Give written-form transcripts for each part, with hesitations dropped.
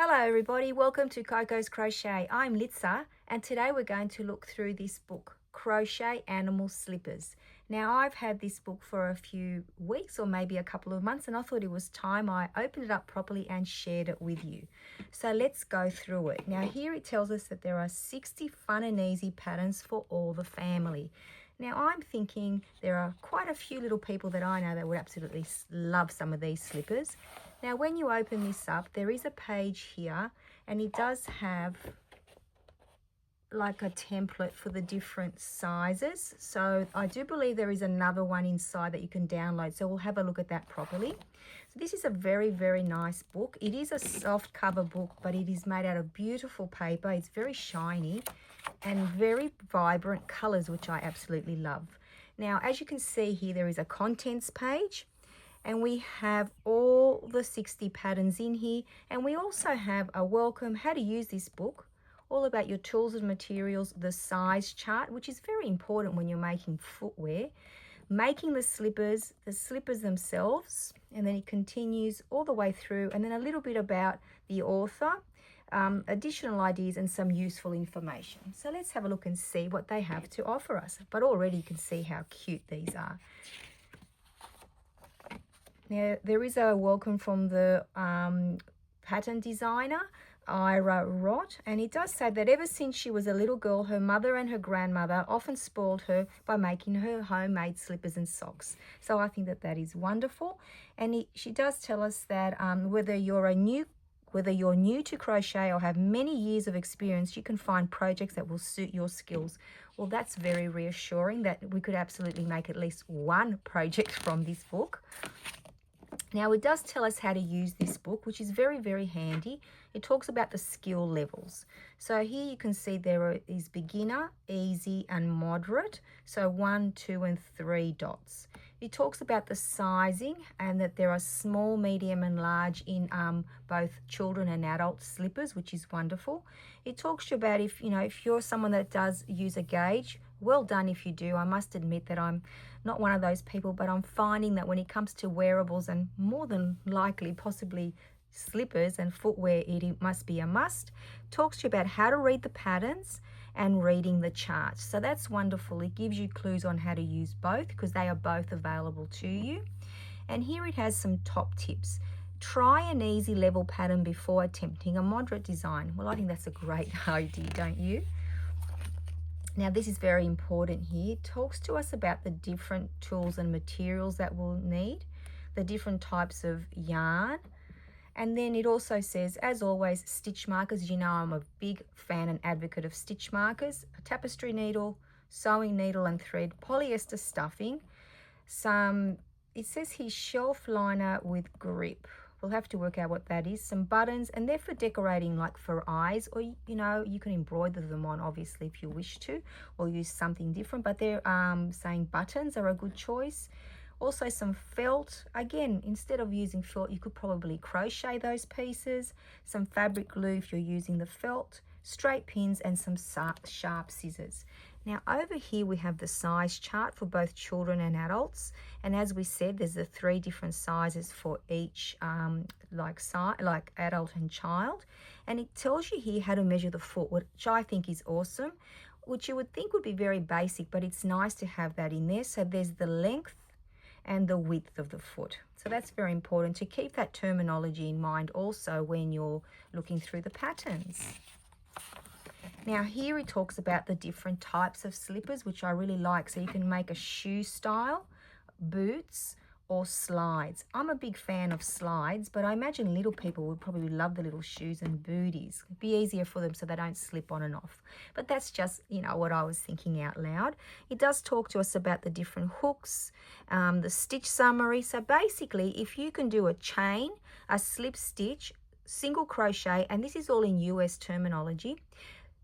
Hello everybody, welcome to Coco's Crochet. I'm Litsa and today we're going to look through this book, Crochet Animal Slippers. Now I've had this book for a few weeks or maybe a couple of months and I thought it was time I opened it up properly and shared it with you. So let's go through it. Now here it tells us that there are 60 fun and easy patterns for all the family. Now I'm thinking there are quite a few little people that I know that would absolutely love some of these slippers. Now when you open this up, there is a page here and it does have like a template for the different sizes. So I do believe there is another one inside that you can download. So we'll have a look at that properly. So this is a very, very nice book. It is a soft cover book, but it is made out of beautiful paper. It's very shiny and very vibrant colors, which I absolutely love. Now, as you can see here, there is a contents page. And we have all the 60 patterns in here. And we also have a welcome, how to use this book, all about your tools and materials, the size chart, which is very important when you're making footwear, making the slippers themselves, and then it continues all the way through, and then a little bit about the author, additional ideas and some useful information. So let's have a look and see what they have to offer us. But already you can see how cute these are. Now, there is a welcome from the pattern designer, Ira Rott, and it does say that ever since she was a little girl, her mother and her grandmother often spoiled her by making her homemade slippers and socks. So I think that that is wonderful. And she does tell us that whether you're new to crochet or have many years of experience, you can find projects that will suit your skills. Well, that's very reassuring that we could absolutely make at least one project from this book. Now, it does tell us how to use this book, which is very, very handy. It talks about the skill levels. So here you can see there is beginner, easy, and moderate. So 1, 2, and 3 dots. It talks about the sizing and that there are small, medium, and large in both children and adult slippers, which is wonderful. It talks to you about if you're someone that does use a gauge, well done if you do. I must admit that I'm not one of those people, but I'm finding that when it comes to wearables and more than likely possibly slippers and footwear, it must be a must. Talks to you about how to read the patterns and reading the charts. So that's wonderful. It gives you clues on how to use both because they are both available to you. And here it has some top tips. Try an easy level pattern before attempting a moderate design. Well, I think that's a great idea, don't you? Now, this is very important here. It talks to us about the different tools and materials that we'll need, the different types of yarn. And then it also says, as always, stitch markers. You know I'm a big fan and advocate of stitch markers. A tapestry needle, sewing needle and thread, polyester stuffing. It says here, shelf liner with grip. We'll have to work out what that is. Some buttons, and they're for decorating, like for eyes, or you can embroider them on, obviously, if you wish to, or use something different. But they're saying buttons are a good choice. Also some felt. Again, instead of using felt, you could probably crochet those pieces. Some fabric glue if you're using the felt. Straight pins and some sharp scissors. Now over here we have the size chart for both children and adults, and as we said, there's the 3 different sizes for each like adult and child, and it tells you here how to measure the foot, which I think is awesome, which you would think would be very basic, but it's nice to have that in there. So there's the length and the width of the foot. So that's very important to keep that terminology in mind also when you're looking through the patterns. Now here it talks about the different types of slippers, which I really like. So you can make a shoe style, boots, or slides. I'm a big fan of slides, but I imagine little people would probably love the little shoes and booties. It'd be easier for them so they don't slip on and off. But that's just, what I was thinking out loud. It does talk to us about the different hooks, the stitch summary. So basically, if you can do a chain, a slip stitch, single crochet, and this is all in US terminology,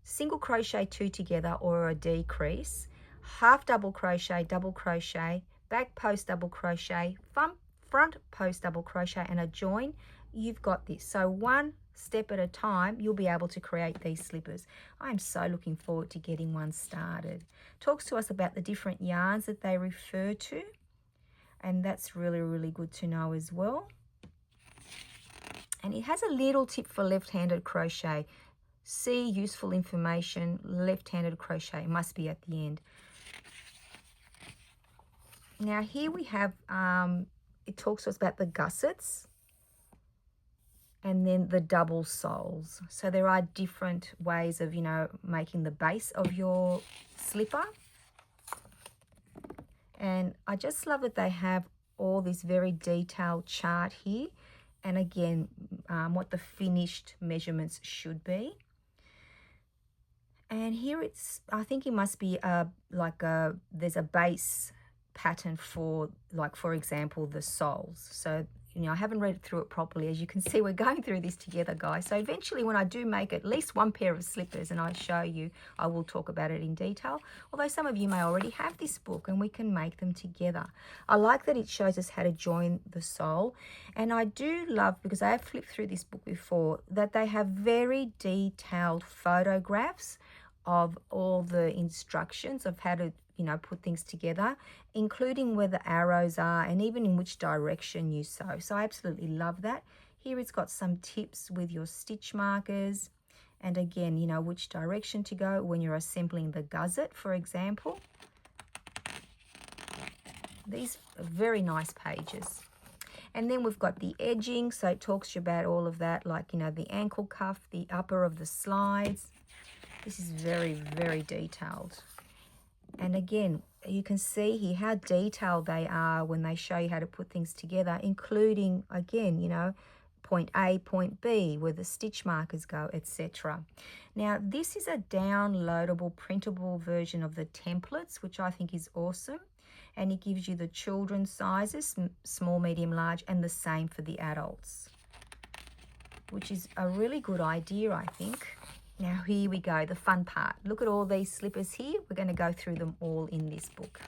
single crochet 2 together or a decrease, half double crochet, back post double crochet, front post double crochet, and a join, you've got this. So one step at a time, you'll be able to create these slippers. I'm so looking forward to getting one started. Talks to us about the different yarns that they refer to, and that's really, really good to know as well. And it has a little tip for left-handed crochet. See useful information, left-handed crochet. It must be at the end. Now here we have, it talks to us about the gussets and then the double soles. So there are different ways of, making the base of your slipper. And I just love that they have all this very detailed chart here. And again, what the finished measurements should be. And here it's, I think it must be there's a base pattern for, like, for example, the soles. So, I haven't read through it properly. As you can see, we're going through this together, guys. So eventually when I do make at least one pair of slippers and I show you, I will talk about it in detail. Although some of you may already have this book and we can make them together. I like that it shows us how to join the sole. And I do love, because I have flipped through this book before, that they have very detailed photographs of all the instructions of how to put things together, including where the arrows are and even in which direction you sew. So I absolutely love that. Here it's got some tips with your stitch markers and again, which direction to go when you're assembling the gusset, for example. These are very nice pages. And then we've got the edging, so it talks to you about all of that, like, the ankle cuff, the upper of the slides. This is very, very detailed. And again, you can see here how detailed they are when they show you how to put things together, including, again, point A, point B, where the stitch markers go, etc. Now, this is a downloadable, printable version of the templates, which I think is awesome. And it gives you the children's sizes, small, medium, large, and the same for the adults, which is a really good idea, I think. Now here we go, the fun part. Look at all these slippers here. We're going to go through them all in this book.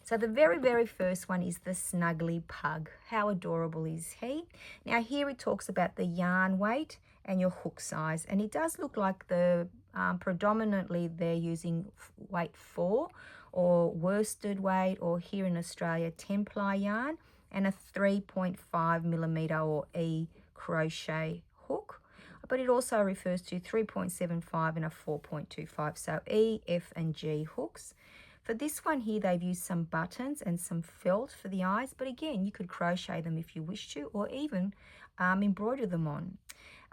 So the very, very first one is the Snuggly Pug. How adorable is he? Now here it talks about the yarn weight and your hook size. And it does look like the predominantly they're using weight 4 or worsted weight, or here in Australia, 10-ply yarn, and a 3.5 millimeter or E crochet hook. But it also refers to 3.75 and a 4.25, so E, F and G hooks. For this one here, they've used some buttons and some felt for the eyes, but again, you could crochet them if you wish to, or even embroider them on.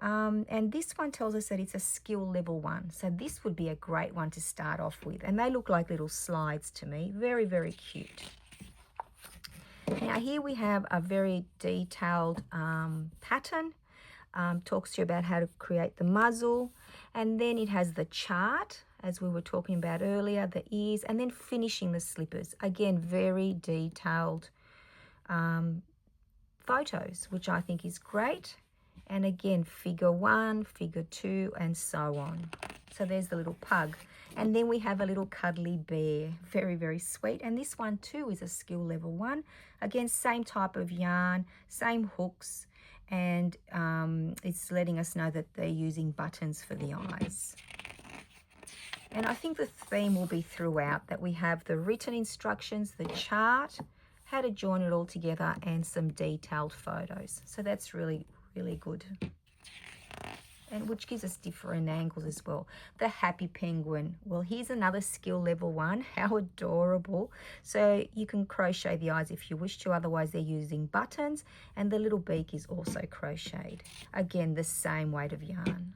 And this one tells us that it's a skill level 1, so this would be a great one to start off with. And they look like little slides to me, very, very cute. Now here we have a very detailed pattern. Talks to you about how to create the muzzle, and then it has the chart, as we were talking about earlier, the ears, and then finishing the slippers. Again, very detailed photos, which I think is great. And again, figure 1, figure 2, and so on. So there's the little pug. And then we have a little cuddly bear, very, very sweet. And this one too is a skill level 1. Again, same type of yarn, same hooks, and it's letting us know that they're using buttons for the eyes. And I think the theme will be throughout, that we have the written instructions, the chart, how to join it all together, and some detailed photos. So that's really, really good. And which gives us different angles as well. The happy penguin. Well, here's another skill level 1. How adorable. So you can crochet the eyes if you wish to, otherwise they're using buttons, and the little beak is also crocheted. Again, the same weight of yarn.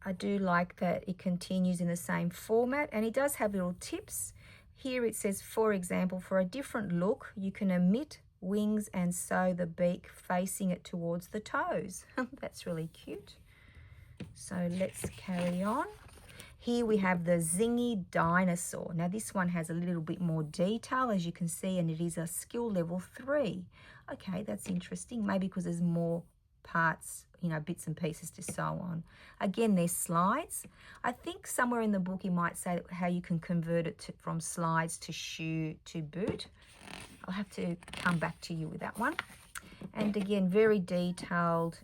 I do like that it continues in the same format, and it does have little tips. Here it says, for example, for a different look, you can omit wings and sew the beak facing it towards the toes. That's really cute. So let's carry on. Here we have the Zingy Dinosaur. Now this one has a little bit more detail, as you can see, and it is a skill level 3. Okay, that's interesting. Maybe because there's more parts, bits and pieces to sew on. Again, there's slides. I think somewhere in the book you might say how you can convert it from slides to shoe to boot. I'll have to come back to you with that one. And again, very detailed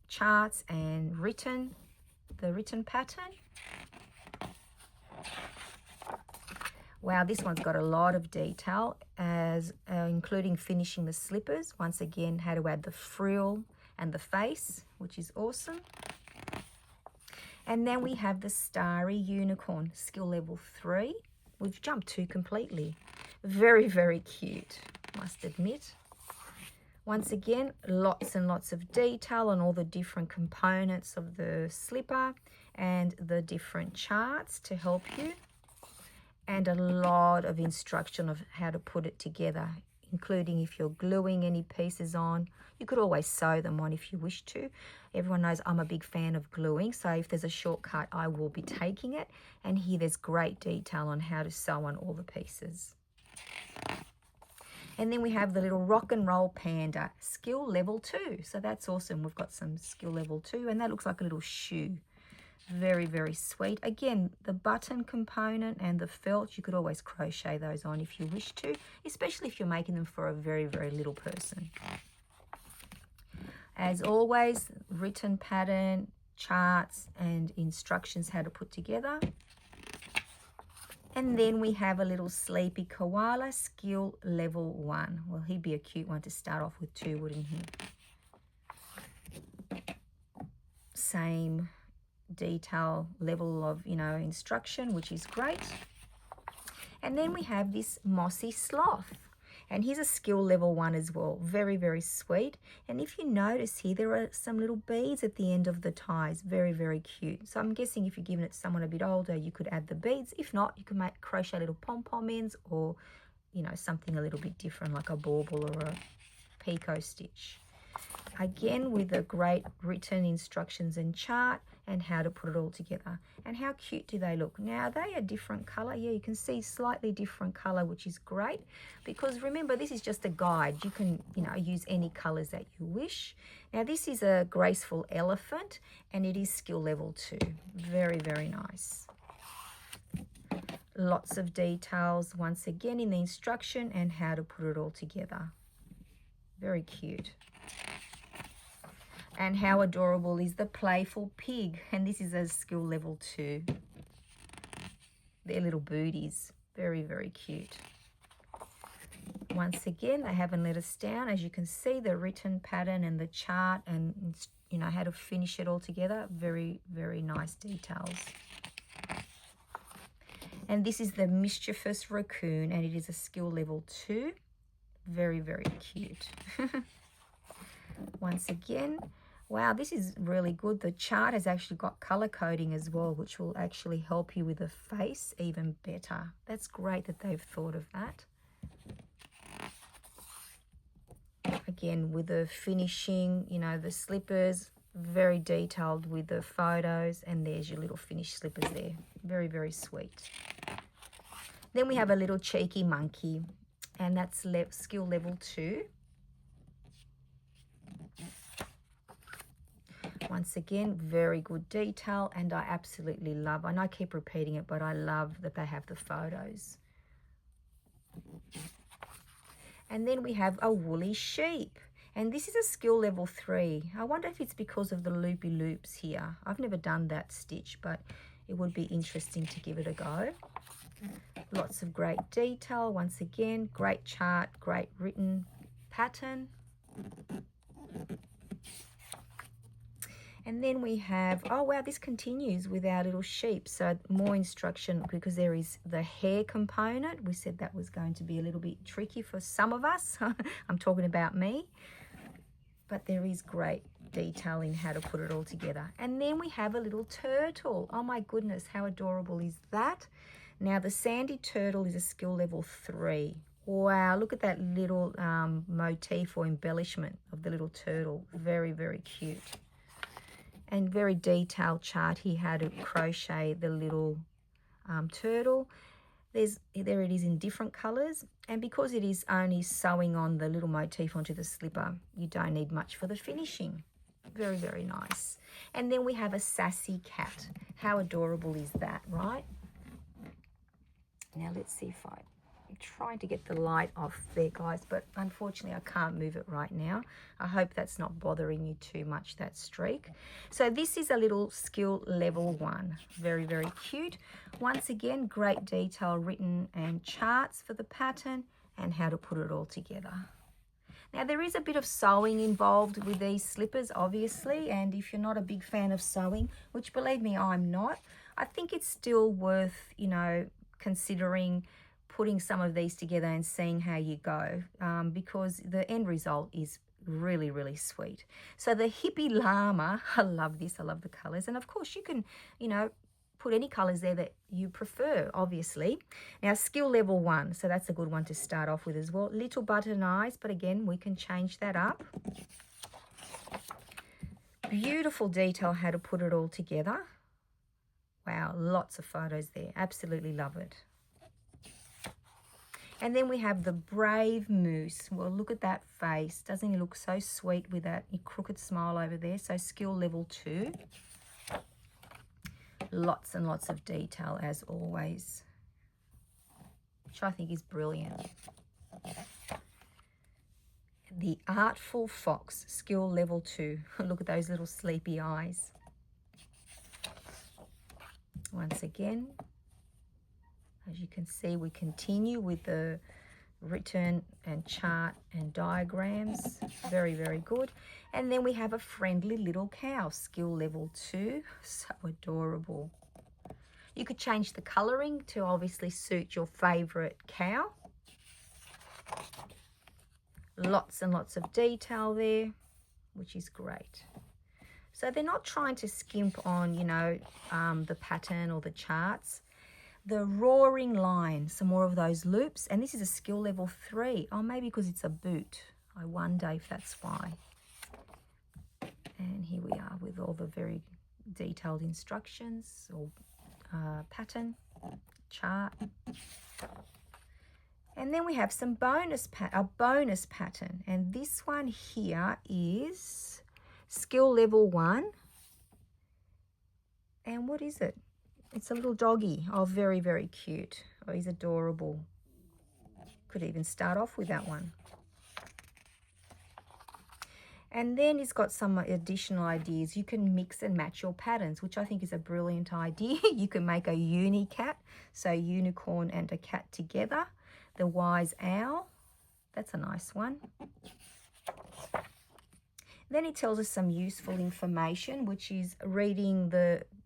charts and the written pattern. Wow, this one's got a lot of detail, as including finishing the slippers. Once again, how to add the frill and the face, which is awesome. And then we have the Starry Unicorn, skill level 3. We've jumped 2 completely. Very, very cute, must admit. Once again, lots and lots of detail on all the different components of the slipper and the different charts to help you. And a lot of instruction of how to put it together, including if you're gluing any pieces on. You could always sew them on if you wish to. Everyone knows I'm a big fan of gluing, so if there's a shortcut, I will be taking it. And here there's great detail on how to sew on all the pieces. And then we have the little rock and roll panda, skill level 2. So that's awesome. We've got some skill level 2, and that looks like a little shoe. Very, very sweet. Again, the button component and the felt, you could always crochet those on if you wish to, especially if you're making them for a very, very little person. As always, written pattern, charts, and instructions how to put together. And then we have a little sleepy koala, skill level 1. Well, he'd be a cute one to start off with too, wouldn't he? Same detail level of, instruction, which is great. And then we have this mossy sloth, and he's a skill level 1 as well. Very, very sweet. And if you notice here, there are some little beads at the end of the ties. Very, very cute. So I'm guessing if you're giving it to someone a bit older, you could add the beads. If not, you could crochet little pom-pom ends, or something a little bit different like a bauble or a picot stitch. Again, with the great written instructions and chart and how to put it all together. And how cute do they look? Now, they are different color. Yeah, you can see slightly different color, which is great, because remember, this is just a guide. You can, use any colors that you wish. Now, this is a graceful elephant, and it is skill level 2. Very, very nice. Lots of details, once again, in the instruction and how to put it all together. Very cute. And how adorable is the playful pig? And this is a skill level 2. They're little booties. Very, very cute. Once again, they haven't let us down. As you can see, the written pattern and the chart and, how to finish it all together. Very, very nice details. And this is the mischievous raccoon, and it is a skill level 2. Very, very cute. Once again, wow, this is really good. The chart has actually got color coding as well, which will actually help you with the face even better. That's great that they've thought of that. Again, with the finishing, the slippers, very detailed with the photos, and there's your little finished slippers there. Very, very sweet. Then we have a little cheeky monkey, and that's skill level 2. Once again, very good detail, and I absolutely love, and I keep repeating it, but I love that they have the photos. And then we have a woolly sheep, and this is a skill level 3. I wonder if it's because of the loopy loops here. I've never done that stitch, but it would be interesting to give it a go. Lots of great detail. Once again, great chart, great written pattern. And then we have, oh wow, this continues with our little sheep. So more instruction, because there is the hair component. We said that was going to be a little bit tricky for some of us. I'm talking about me. But there is great detail in how to put it all together. And then we have a little turtle. Oh my goodness, how adorable is that? Now the sandy turtle is a skill level 3. Wow, look at that little motif or embellishment of the little turtle. Very, very cute. And very detailed chart here how to crochet the little turtle. There it is in different colors, and because it is only sewing on the little motif onto the slipper, you don't need much for the finishing. Very, very nice. And then we have a sassy cat. How adorable is that, right? Now let's see if I trying to get the light off there, guys, but unfortunately I can't move it right now. I hope that's not bothering you too much, that streak. So this is a little skill level 1. Very, very cute. Once again, great detail written and charts for the pattern and how to put it all together. Now there is a bit of sewing involved with these slippers, obviously, and if you're not a big fan of sewing, which believe me, I'm not, I think it's still worth, you know, considering putting some of these together and seeing how you go, because the end result is really, really sweet. So the hippie llama, I love this, I love the colors, and of course you can, you know, put any colors there that you prefer, obviously. Now skill level 1, so that's a good one to start off with as well. Little button eyes, but again we can change that up. Beautiful detail how to put it all together. Wow, lots of photos there, absolutely love it. And then we have the brave moose. Well, look at that face. Doesn't he look so sweet with that crooked smile over there? So skill level 2. Lots and lots of detail as always, which I think is brilliant. The Artful Fox, skill level 2. Look at those little sleepy eyes. Once again, as you can see, we continue with the written and chart and diagrams. Very, very good. And then we have a friendly little cow, skill level 2. So adorable. You could change the colouring to obviously suit your favourite cow. Lots and lots of detail there, which is great. So they're not trying to skimp on, you know, the pattern or the charts. The roaring lion, some more of those loops, and this is a skill level 3. Oh, maybe because it's a boot. I wonder if that's why. And here we are with all the very detailed instructions or pattern, chart. And then we have some a bonus pattern, and this one here is skill level 1. And what is it? It's a little doggy. Oh, very, very cute. Oh, he's adorable. Could even start off with that one. And then it's got some additional ideas. You can mix and match your patterns, which I think is a brilliant idea. You can make a uni-cat, so unicorn and a cat together. The wise owl, that's a nice one. Then it tells us some useful information, which is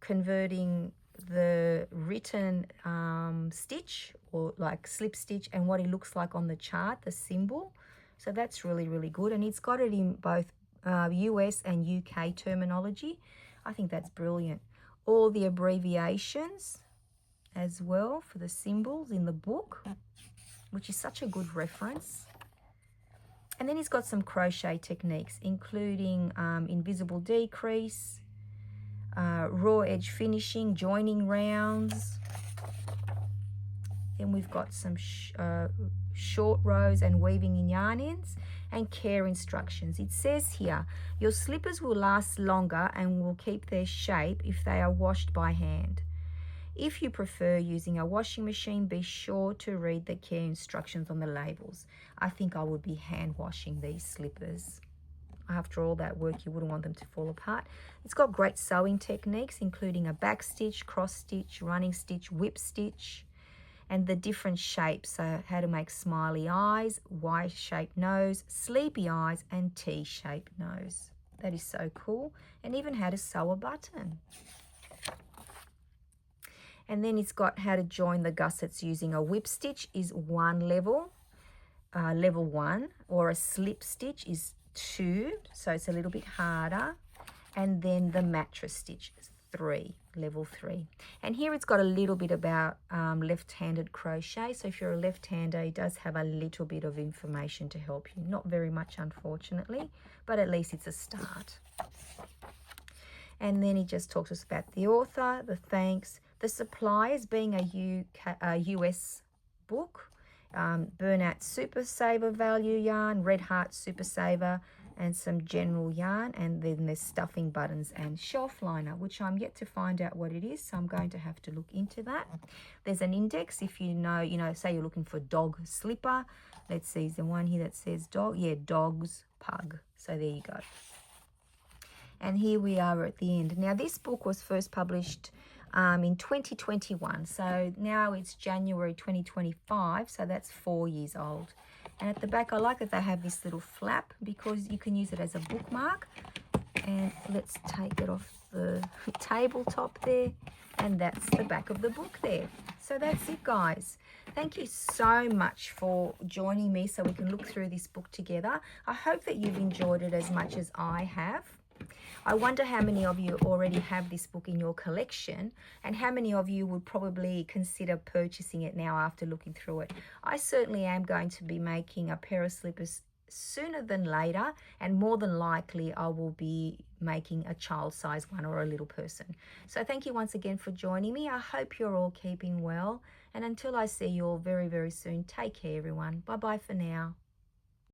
converting the written stitch, or like slip stitch, and what it looks like on the chart, the symbol. So that's really, really good. And it's got it in both US and UK terminology. I think that's brilliant. All the abbreviations as well for the symbols in the book, which is such a good reference. And then he's got some crochet techniques, including invisible decrease, raw edge finishing, joining rounds. Then we've got some short rows and weaving in yarn ends, and care instructions. It says here, your slippers will last longer and will keep their shape if they are washed by hand. If you prefer using a washing machine, be sure to read the care instructions on the labels. I think I would be hand washing these slippers. After all that work, you wouldn't want them to fall apart. It's got great sewing techniques, including a back stitch, cross stitch, running stitch, whip stitch, and the different shapes. So how to make smiley eyes, Y-shaped nose, sleepy eyes, and T-shaped nose. That is so cool. And even how to sew a button. And then it's got how to join the gussets using a whip stitch is 1 level, level 1, or a slip stitch is 2, so it's a little bit harder. And then the mattress stitch is 3, level 3. And here it's got a little bit about left-handed crochet. So if you're a left-hander, it does have a little bit of information to help you. Not very much, unfortunately, but at least it's a start. And then he just talks to us about the author, the thanks, the suppliers being a US book, Burnout Super Saver Value Yarn, Red Heart Super Saver, and some general yarn, and then there's stuffing buttons and shelf liner, which I'm yet to find out what it is, so I'm going to have to look into that. There's an index if you know, say you're looking for dog slipper. Let's see, is there one here that says dog? Yeah, dogs pug. So there you go. And here we are at the end. Now this book was first published in 2021, so now it's January 2025, so that's 4 years old. And at the back, I like that they have this little flap because you can use it as a bookmark. And let's take it off the tabletop there, and that's the back of the book there. So that's it, guys. Thank you so much for joining me so we can look through this book together. I hope that you've enjoyed it as much as I have. I wonder how many of you already have this book in your collection, and how many of you would probably consider purchasing it now after looking through it. I certainly am going to be making a pair of slippers sooner than later, and more than likely I will be making a child size one or a little person. So thank you once again for joining me. I hope you're all keeping well, and until I see you all very, very soon, take care everyone. Bye bye for now.